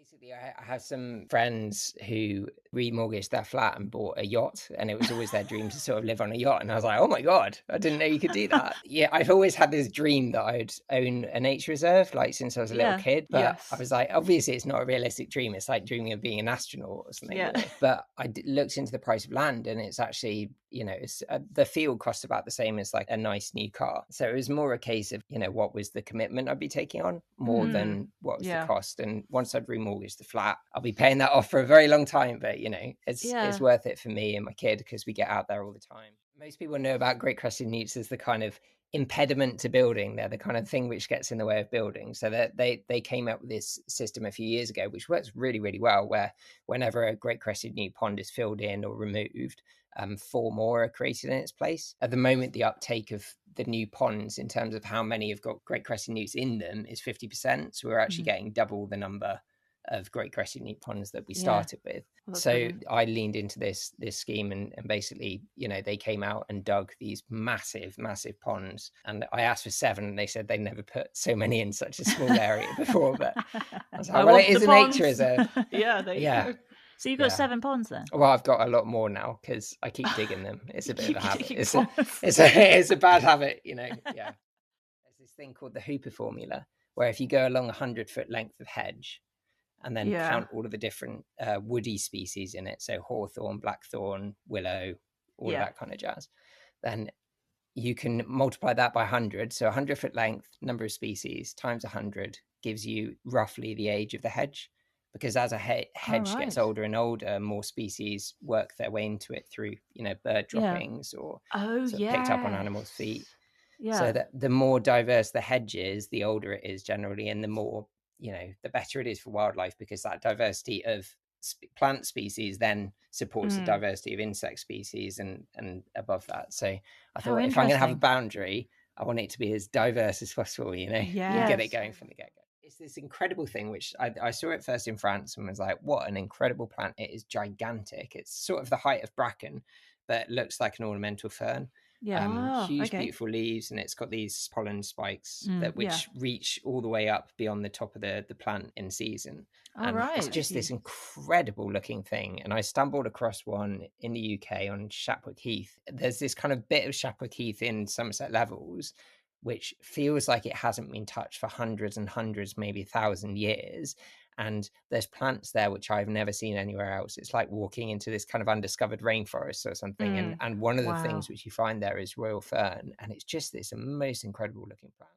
Basically, I have some friends who remortgaged their flat and bought a yacht, and it was always their dream to sort of live on a yacht. And I was like, oh my God, I didn't know you could do that. Yeah, I've always had this dream that I'd own a nature reserve, like since I was a little Yeah. kid. But I Yes. was like, obviously, it's not a realistic dream. It's like dreaming of being an astronaut or something. Yeah. But I looked into the price of land, and it's actually, it's the field costs about the same as like a nice new car. So it was more a case of, what was the commitment I'd be taking on more than what was the cost. And once I'd remortgaged the flat, I'll be paying that off for a very long time. But it's worth it for me and my kid because we get out there all the time. Most people know about great crested newts as the kind of impediment to building. They're the kind of thing which gets in the way of building. So that they came up with this system a few years ago, which works really, really well, where whenever a great crested newt pond is filled in or removed, 4 more are created in its place. At the moment, the uptake of the new ponds in terms of how many have got great crested newts in them is 50%. So we're actually getting double the number of great crested newt ponds that we started with. So brilliant. I leaned into this scheme and basically, they came out and dug these massive ponds, and I asked for 7 and they said they never put so many in such a small area before. But I was like, well, it is a nature reserve. Yeah, there you go. So you've got 7 ponds then? Well, I've got a lot more now because I keep digging them. It's a bit of a habit. It's a bad habit, Yeah. There's this thing called the Hooper formula, where if you go along 100-foot length of hedge and then count all of the different woody species in it, so hawthorn, blackthorn, willow, all of that kind of jazz, then you can multiply that by 100. So 100-foot length, number of species, times 100 gives you roughly the age of the hedge. Because as a hedge gets older and older, more species work their way into it through, bird droppings or picked up on animals' feet. Yeah. So that the more diverse the hedge is, the older it is generally, and the more, the better it is for wildlife, because that diversity of plant species then supports the diversity of insect species and above that. So I thought, if I'm going to have a boundary, I want it to be as diverse as possible, you get it going from the get-go. It's this incredible thing, which I saw it first in France and was like, what an incredible plant. It is gigantic. It's sort of the height of bracken, but looks like an ornamental fern. Huge, beautiful leaves, and it's got these pollen spikes which reach all the way up beyond the top of the plant in season. It's just this incredible looking thing. And I stumbled across one in the UK on Shapwick Heath. There's this kind of bit of Shapwick Heath in Somerset Levels, which feels like it hasn't been touched for hundreds and hundreds, maybe 1,000 years. And there's plants there which I've never seen anywhere else. It's like walking into this kind of undiscovered rainforest or something. And one of the things which you find there is royal fern. And it's just this most incredible looking plant.